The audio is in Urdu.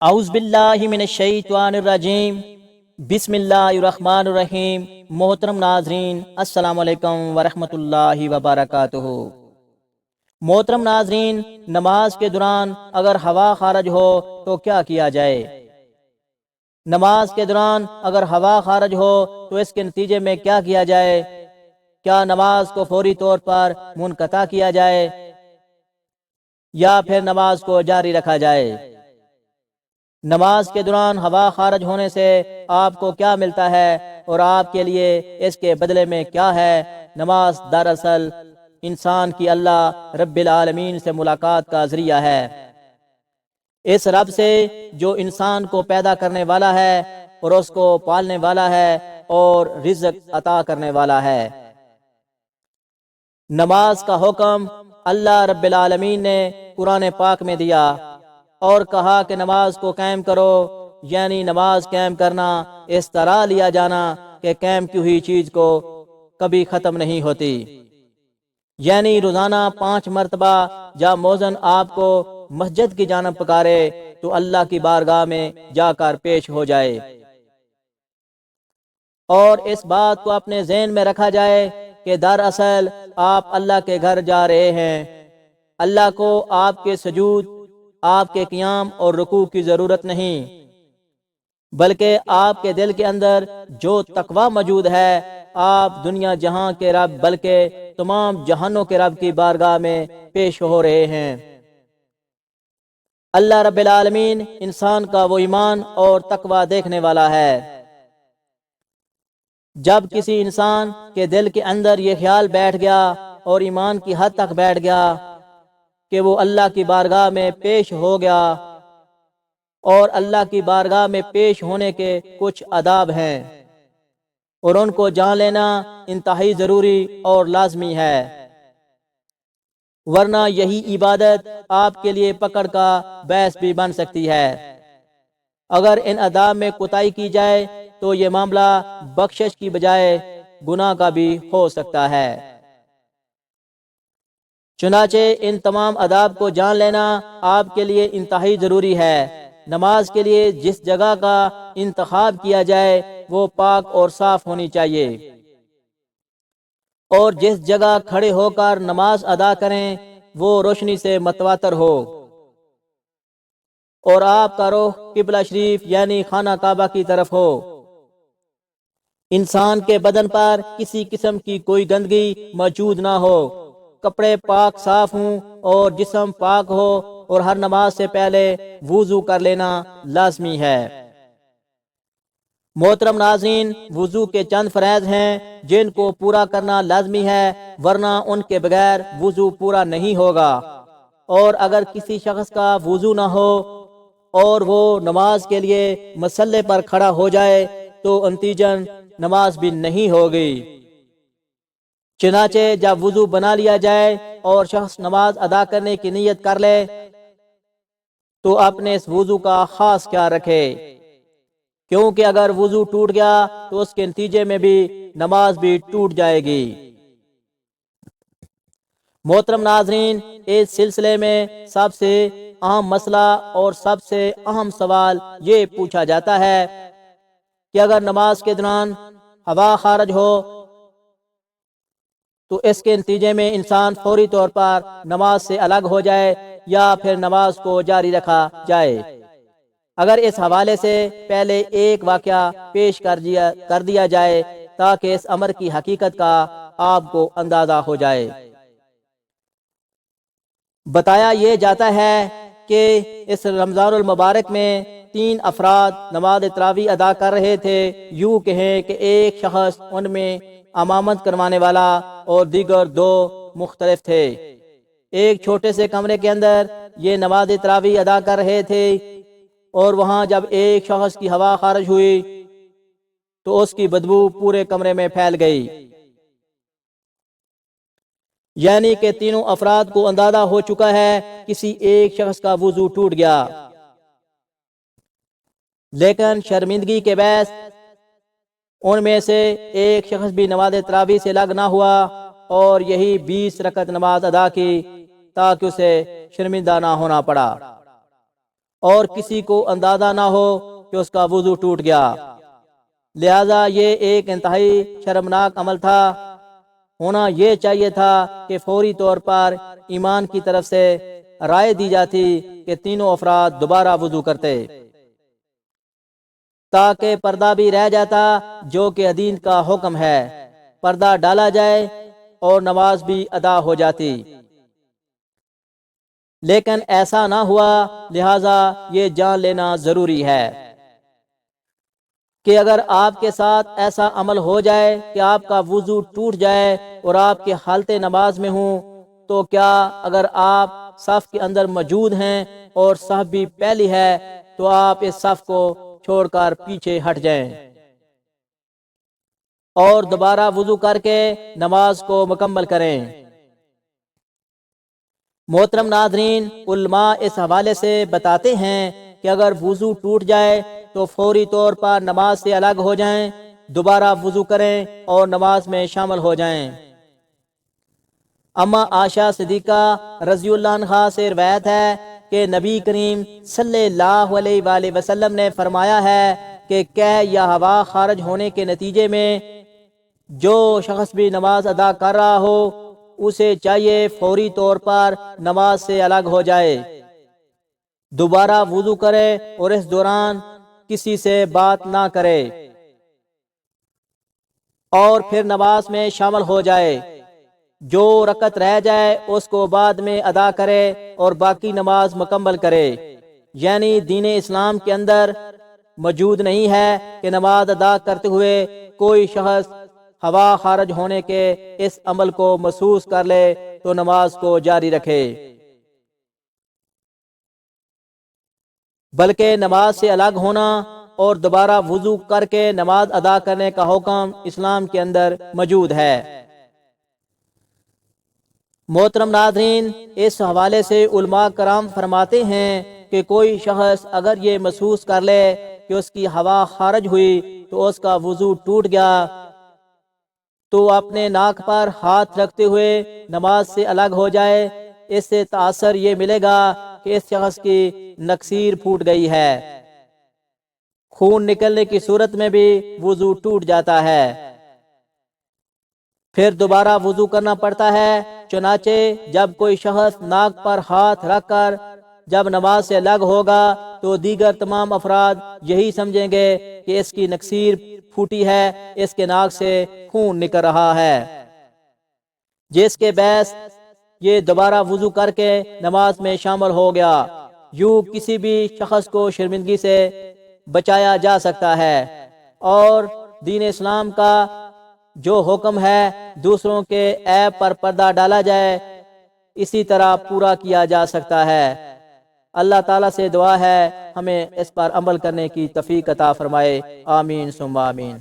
اعوذ باللہ من الشیطان الرجیم، بسم اللہ الرحمن الرحیم۔ محترم ناظرین، السلام علیکم ورحمۃ اللہ وبرکاتہ۔ محترم ناظرین، نماز کے دوران اگر ہوا خارج ہو تو کیا کیا جائے؟ نماز کے دوران اگر ہوا خارج ہو تو اس کے نتیجے میں کیا کیا جائے؟ کیا نماز کو فوری طور پر منقطع کیا جائے یا پھر نماز کو جاری رکھا جائے؟ نماز کے دوران ہوا خارج ہونے سے آپ کو کیا ملتا ہے اور آپ کے لیے اس کے بدلے میں کیا ہے؟ نماز دراصل انسان کی اللہ رب العالمین سے ملاقات کا ذریعہ ہے، اس رب سے جو انسان کو پیدا کرنے والا ہے اور اس کو پالنے والا ہے اور رزق عطا کرنے والا ہے۔ نماز کا حکم اللہ رب العالمین نے قرآن پاک میں دیا اور کہا کہ نماز کو قائم کرو، یعنی نماز قائم کرنا اس طرح لیا جانا کہ قائم کی ہوئی چیز کو کبھی ختم نہیں ہوتی، یعنی روزانہ 5 مرتبہ جب مؤذن آپ کو مسجد کی جانب پکارے تو اللہ کی بارگاہ میں جا کر پیش ہو جائے اور اس بات کو اپنے ذہن میں رکھا جائے کہ دراصل آپ اللہ کے گھر جا رہے ہیں۔ اللہ کو آپ کے سجود، آپ کے قیام اور رکوع کی ضرورت نہیں، بلکہ آپ کے دل کے اندر جو تقوی موجود ہے، آپ دنیا جہاں کے رب بلکہ تمام جہانوں کے رب کی بارگاہ میں پیش ہو رہے ہیں۔ اللہ رب العالمین انسان کا وہ ایمان اور تقوی دیکھنے والا ہے۔ جب کسی انسان کے دل کے اندر یہ خیال بیٹھ گیا اور ایمان کی حد تک بیٹھ گیا کہ وہ اللہ کی بارگاہ میں پیش ہو گیا، اور اللہ کی بارگاہ میں پیش ہونے کے کچھ آداب ہیں اور ان کو جان لینا انتہائی ضروری اور لازمی ہے، ورنہ یہی عبادت آپ کے لیے پکڑ کا باعث بھی بن سکتی ہے۔ اگر ان آداب میں کوتاہی کی جائے تو یہ معاملہ بخشش کی بجائے گناہ کا بھی ہو سکتا ہے۔ چنانچہ ان تمام آداب کو جان لینا آپ کے لیے انتہائی ضروری ہے۔ نماز کے لیے جس جگہ کا انتخاب کیا جائے وہ پاک اور صاف ہونی چاہیے، اور جس جگہ کھڑے ہو کر نماز ادا کریں وہ روشنی سے متواتر ہو، اور آپ کا رخ قبلہ شریف یعنی خانہ کعبہ کی طرف ہو۔ انسان کے بدن پر کسی قسم کی کوئی گندگی موجود نہ ہو، کپڑے پاک صاف ہوں اور جسم پاک ہو، اور ہر نماز سے پہلے وضو کر لینا لازمی ہے۔ محترم ناظرین، وضو کے چند فرائض ہیں جن کو پورا کرنا لازمی ہے، ورنہ ان کے بغیر وضو پورا نہیں ہوگا، اور اگر کسی شخص کا وضو نہ ہو اور وہ نماز کے لیے مصلی پر کھڑا ہو جائے تو نتیجن نماز بھی نہیں ہوگی۔ چنانچہ جب وضو بنا لیا جائے اور شخص نماز ادا کرنے کی نیت کر لے تو اپنے اس وضو کا خاص خیال رکھے، کیونکہ اگر وضو ٹوٹ گیا تو اس کے نتیجے میں بھی نماز بھی ٹوٹ جائے گی۔ محترم ناظرین، اس سلسلے میں سب سے اہم مسئلہ اور سب سے اہم سوال یہ پوچھا جاتا ہے کہ اگر نماز کے دوران ہوا خارج ہو تو اس کے نتیجے میں انسان فوری طور پر نماز سے الگ ہو جائے یا پھر نماز کو جاری رکھا جائے۔ اگر اس حوالے سے پہلے ایک واقعہ پیش کر دیا جائے تاکہ اس امر کی حقیقت کا آپ کو اندازہ ہو جائے۔ بتایا یہ جاتا ہے کہ اس رمضان المبارک میں 3 افراد نماز تراویح ادا کر رہے تھے۔ یوں کہیں کہ ایک شخص ان میں امامت کروانے والا اور دیگر 2 مختلف تھے۔ ایک چھوٹے سے کمرے کے اندر یہ نماز تراویح ادا کر رہے تھے، اور وہاں جب ایک شخص کی ہوا خارج ہوئی تو اس کی بدبو پورے کمرے میں پھیل گئی، یعنی کہ تینوں افراد کو اندازہ ہو چکا ہے کسی ایک شخص کا وضو ٹوٹ گیا، لیکن شرمندگی کے باعث ان میں سے ایک شخص بھی نماز تراویح سے الگ نہ ہوا اور یہی 20 رکعت نماز ادا کی تاکہ اسے شرمندہ نہ ہونا پڑا۔ اور کسی کو اندازہ نہ ہو کہ اس کا وضو ٹوٹ گیا۔ لہذا یہ ایک انتہائی شرمناک عمل تھا۔ ہونا یہ چاہیے تھا کہ فوری طور پر امام کی طرف سے رائے دی جاتی کہ تینوں افراد دوبارہ وضو کرتے، تاکہ پردہ بھی رہ جاتا جو کہ دین کا حکم ہے، پردہ ڈالا جائے اور نماز بھی ادا ہو جاتی۔ لیکن ایسا نہ ہوا، لہذا یہ جان لینا ضروری ہے کہ اگر آپ کے ساتھ ایسا عمل ہو جائے کہ آپ کا وضو ٹوٹ جائے اور آپ کے حالت نماز میں ہوں، تو کیا اگر آپ صف کے اندر موجود ہیں اور صف بھی پہلی ہے تو آپ اس صف کو چھوڑ کر پیچھے ہٹ جائیں اور دوبارہ وضو کر کے نماز کو مکمل کریں۔ محترم ناظرین، علماء اس حوالے سے بتاتے ہیں کہ اگر وضو ٹوٹ جائے تو فوری طور پر نماز سے الگ ہو جائیں، دوبارہ وضو کریں اور نماز میں شامل ہو جائیں۔ اما عائشہ صدیقہ رضی اللہ عنہا سے روایت ہے کہ نبی کریم صلی اللہ علیہ وآلہ وسلم نے فرمایا ہے کہ قے یا ہوا خارج ہونے کے نتیجے میں جو شخص بھی نماز ادا کر رہا ہو اسے چاہیے فوری طور پر نماز سے الگ ہو جائے، دوبارہ وضو کرے اور اس دوران کسی سے بات نہ کرے اور پھر نماز میں شامل ہو جائے۔ جو رکعت رہ جائے اس کو بعد میں ادا کرے اور باقی نماز مکمل کرے۔ یعنی دین اسلام کے اندر موجود نہیں ہے کہ نماز ادا کرتے ہوئے کوئی شخص ہوا خارج ہونے کے اس عمل کو محسوس کر لے تو نماز کو جاری رکھے، بلکہ نماز سے الگ ہونا اور دوبارہ وضو کر کے نماز ادا کرنے کا حکم اسلام کے اندر موجود ہے۔ محترم ناظرین، اس حوالے سے علماء کرام فرماتے ہیں کہ کوئی شخص اگر یہ محسوس کر لے کہ اس کی ہوا خارج ہوئی تو اس کا وضو ٹوٹ گیا، تو اپنے ناک پر ہاتھ رکھتے ہوئے نماز سے الگ ہو جائے۔ اس سے تاثر یہ ملے گا کہ اس شخص کی نکسیر پھوٹ گئی ہے، خون نکلنے کی صورت میں بھی وضو ٹوٹ جاتا ہے، پھر دوبارہ وضو کرنا پڑتا ہے۔ چنانچہ جب کوئی شخص ناک پر ہاتھ رکھ کر جب نماز سے الگ ہوگا تو دیگر تمام افراد یہی سمجھیں گے کہ اس کی نکسیر پھوٹی ہے، اس کے ناک سے خون نکل رہا ہے، جس کے باعث یہ دوبارہ وضو کر کے نماز میں شامل ہو گیا۔ یوں کسی بھی شخص کو شرمندگی سے بچایا جا سکتا ہے اور دین اسلام کا جو حکم ہے دوسروں کے عیب پر پردہ ڈالا جائے اسی طرح پورا کیا جا سکتا ہے۔ اللہ تعالیٰ سے دعا ہے ہمیں اس پر عمل کرنے کی توفیق عطا فرمائے، آمین ثم آمین۔